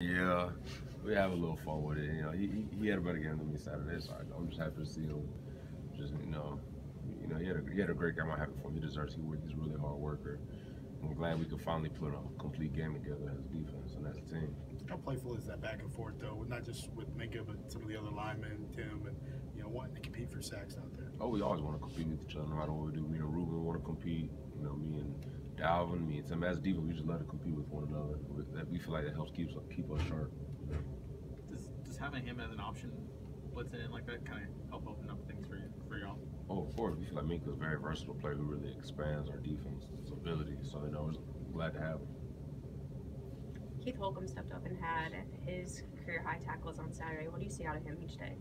Yeah, we have a little fun with it. He had a better game than me Saturday, so I'm just happy to see him. Just he had a great game. I'm happy for him. He deserves. He's a really hard worker. I'm glad we could finally put a complete game together as a defense and as a team. How playful is that back and forth though? Not just with Minka, but some of the other linemen, Tim, and wanting to compete for sacks out there. Oh, we always want to compete with each other, no matter what we do. Me and Ruben want to compete. Me and Dalvin, me and Tim. As defense, we just love to compete with one another. We feel like that helps keep us sharp. Does having him as an option blitzing in like that kind of help open up things for y'all? Oh, of course. We feel like Minka's a very versatile player who really expands our defense's abilities. So, we're glad to have him. Keith Holcomb stepped up and had his career high tackles on Saturday. What do you see out of him each day?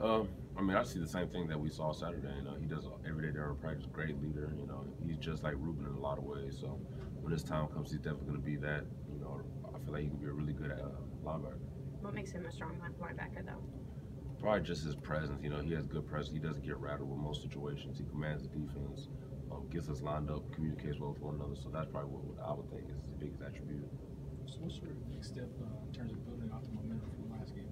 I see the same thing that we saw Saturday. He does every day during practice. Great leader. He's just like Ruben in a lot of ways. So when his time comes, he's definitely going to be that. I feel like he can be a really good linebacker. What makes him a strong linebacker, though? Probably just his presence. He has good presence. He doesn't get rattled with most situations. He commands the defense, gets us lined up, communicates well with one another. So that's probably what I would think is his biggest attribute. So what's your next step in terms of building off the momentum from the last game?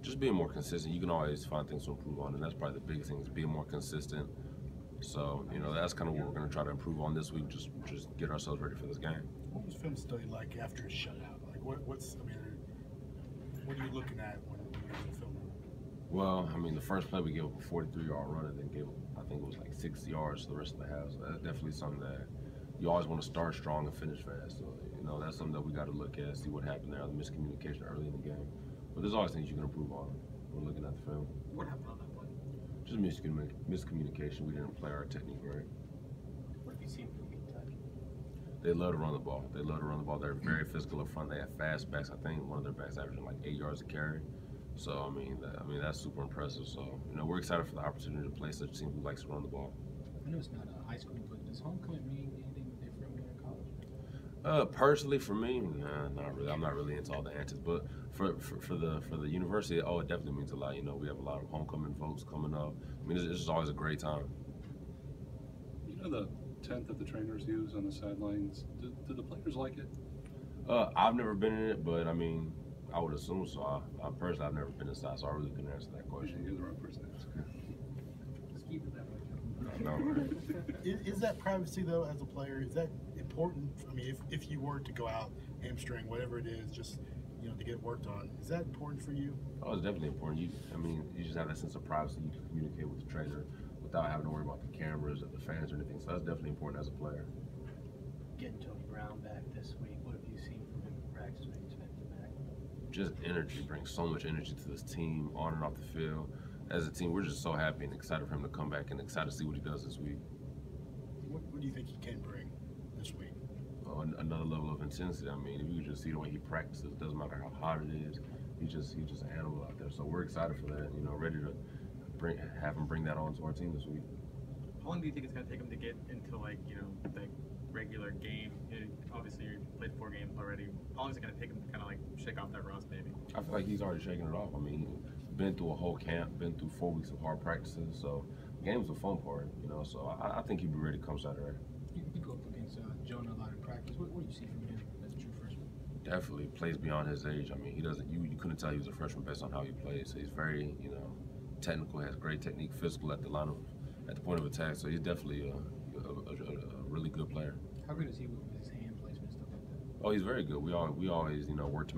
Just being more consistent. You can always find things to improve on, and that's probably the biggest thing is being more consistent. So, that's kind of what we're going to try to improve on this week, just get ourselves ready for this game. What was film study like after a shutout? Like, what are you looking at when you're filming? Well, the first play we gave up a 43-yard run and then gave up, I think it was like 6 yards for the rest of the half. So that's definitely something that you always want to start strong and finish fast. So, that's something that we got to look at, see what happened there, the miscommunication early in the game. But there's always things you can improve on when looking at the film. What happened on that play? Just miscommunication. We didn't play our technique right. What have you seen from Kentucky? They love to run the ball. They're very physical up front. They have fast backs. I think one of their backs averaging like 8 yards a carry. So that's super impressive. So we're excited for the opportunity to play such a team who likes to run the ball. I know it's not a high school, but does homecoming mean anything different when you're in college? Personally, for me, nah, not really. I'm not really into all the antics, but for the university, it definitely means a lot. We have a lot of homecoming folks coming up. It's just always a great time. The tent that the trainers use on the sidelines. Do the players like it? I've never been in it, but I would assume so. I personally, I've never been inside, so I really couldn't answer that question. You're the wrong person to ask. Just keep it that way. No. Is that privacy though, as a player? Is that important? If you were to go out, hamstring, whatever it is, just to get worked on, is that important for you? Oh, it's definitely important. You just have that sense of privacy. You can communicate with the trainer without having to worry about the cameras or the fans or anything. So that's definitely important as a player. Getting Tony Brown back this week, what have you seen from him in practice? What do you expect him back? Just energy, brings so much energy to this team on and off the field. As a team, we're just so happy and excited for him to come back and excited to see what he does this week. What do you think he can bring this week? Another level of intensity. If you just see the way he practices, it doesn't matter how hot it is. He's just an animal out there. So we're excited for that. Ready to have him bring that on to our team this week. How long do you think it's going to take him to get into the regular game? Obviously, you played 4 games already. How long is it going to take him to kind of shake off that rust, maybe? I feel like he's already shaking it off. He's been through a whole camp, been through 4 weeks of hard practices. So the game's the fun part, So I think he'll be ready to come Saturday. You go up against Jonah a lot in practice. What do you see from him as a true freshman? Definitely plays beyond his age. He doesn't. You couldn't tell he was a freshman based on how he plays. So he's very, technical, has great technique, physical at the at the point of attack. So he's definitely a really good player. How good is he with his hand placement and stuff like that? Oh, he's very good. We always work to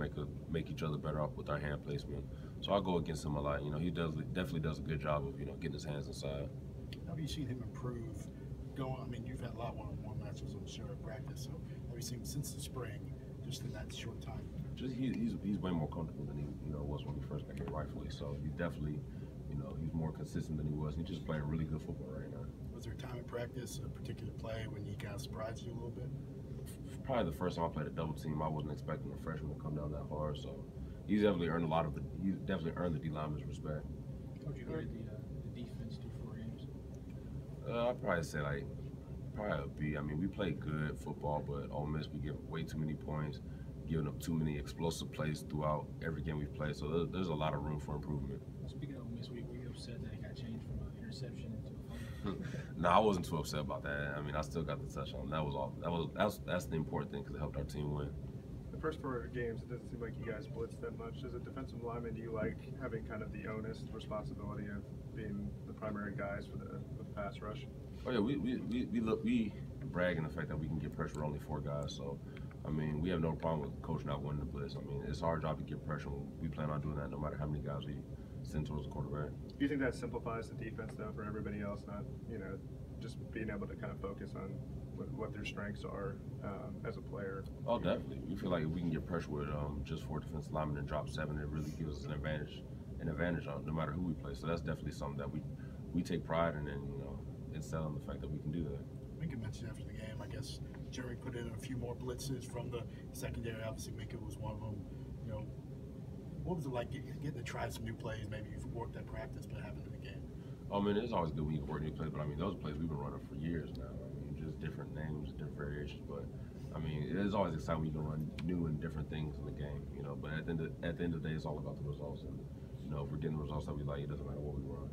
make each other better with our hand placement. So I go against him a lot. He definitely does a good job of getting his hands inside. How have you seen him improve? You've had a lot of one-on-one matches on the show at practice. So have you seen him since the spring, just in that short time? Just he's way more comfortable than he was when he first got here, rightfully. So he's definitely he's more consistent than he was. He's just playing really good football right now. Was there a time in practice, a particular play, when he kind of surprised you a little bit? Probably the first time I played a double team, I wasn't expecting a freshman to come down that hard. So he's definitely earned the D lineman's respect. How would you rate the defense through 4 games? I'd probably say probably a B. We play good football, but Ole Miss, we give way too many points, giving up too many explosive plays throughout every game we play. So there's a lot of room for improvement. Speaking of Ole Miss, were you upset that it got changed from an interception into a fumble? No, I wasn't too upset about that. I still got the touchdown. That was all. That's the important thing because it helped our team win. The first 4 games, it doesn't seem like you guys blitz that much. As a defensive lineman, do you like having kind of the onus, responsibility of being the primary guys for the pass rush? Oh yeah, we brag in the fact that we can get pressure with only 4 guys. So, I mean, we have no problem with coach not wanting to blitz. I mean, it's our job to get pressure. We plan on doing that no matter how many guys we send towards the quarterback. Do you think that simplifies the defense though for everybody else? Not just being able to kind of focus on what their strengths are as a player. Oh, definitely. We feel like if we can get pressure with just 4 defensive linemen and drop 7, it really gives us an advantage on no matter who we play. So that's definitely something that we take pride in, and excel in the fact that we can do that. We can mention after the game, I guess Jerry put in a few more blitzes from the secondary. Obviously, Minka was one of them. What was it like getting to try some new plays? Maybe you've worked at practice, but having in the game. I mean, it's always good when you can work new plays, but I mean, those plays we've been running for years now. I mean, just different names, different variations, but I mean, it is always exciting when you can run new and different things in the game, But at the end of the day, it's all about the results, and if we're getting the results that we like, it doesn't matter what we run.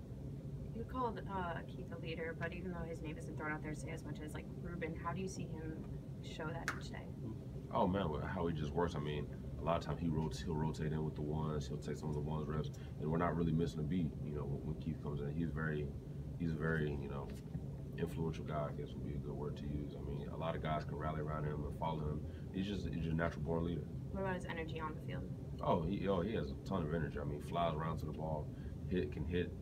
You called Keith a leader, but even though his name isn't thrown out there, say as much as like Ruben, how do you see him show that each day? Oh man, how he just works. I mean, a lot of times he'll rotate in with the ones. He'll take some of the ones reps, and we're not really missing a beat. When Keith comes in, he's a very influential guy, I guess would be a good word to use. I mean, a lot of guys can rally around him and follow him. He's just a natural born leader. What about his energy on the field? He has a ton of energy. I mean, flies around to the ball, can hit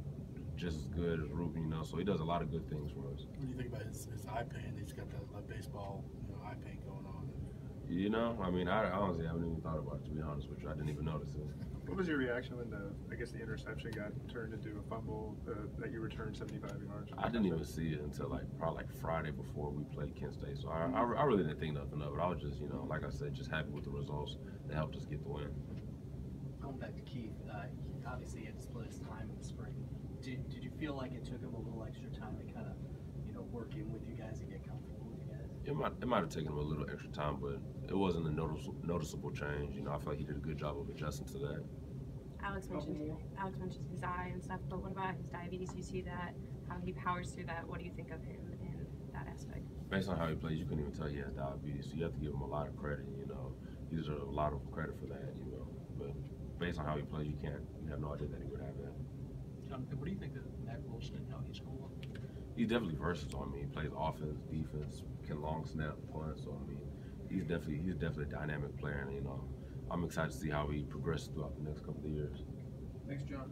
just as good as Ruben, so he does a lot of good things for us. What do you think about his eye paint? He's got that baseball, eye paint going on. I mean, I honestly haven't even thought about it, to be honest with you. I didn't even notice it. What was your reaction when the interception got turned into a fumble that you returned 75 yards? I didn't even see it until probably Friday before we played Kent State. So I really didn't think nothing of it. I was just, like I said, just happy with the results that helped us get the win. Going back to Keith, obviously he had to split his time in the spring. Did you feel like it took him a little extra time to kind of, work in with you guys and get comfortable with you guys? It might have taken him a little extra time, but it wasn't a noticeable change. I feel like he did a good job of adjusting to that. Alex mentioned his eye and stuff, but what about his diabetes? You see that, how he powers through that. What do you think of him in that aspect? Based on how he plays, you couldn't even tell he has diabetes, so you have to give him a lot of credit. He deserves a lot of credit for that. But based on how he plays, you have no idea that he would have that. John, what do you think of Matt Wilson and how he's going? He's definitely versatile. I mean, he plays offense, defense, can long snap, punt. So I mean, he's definitely a dynamic player, and I'm excited to see how he progresses throughout the next couple of years. Thanks, John.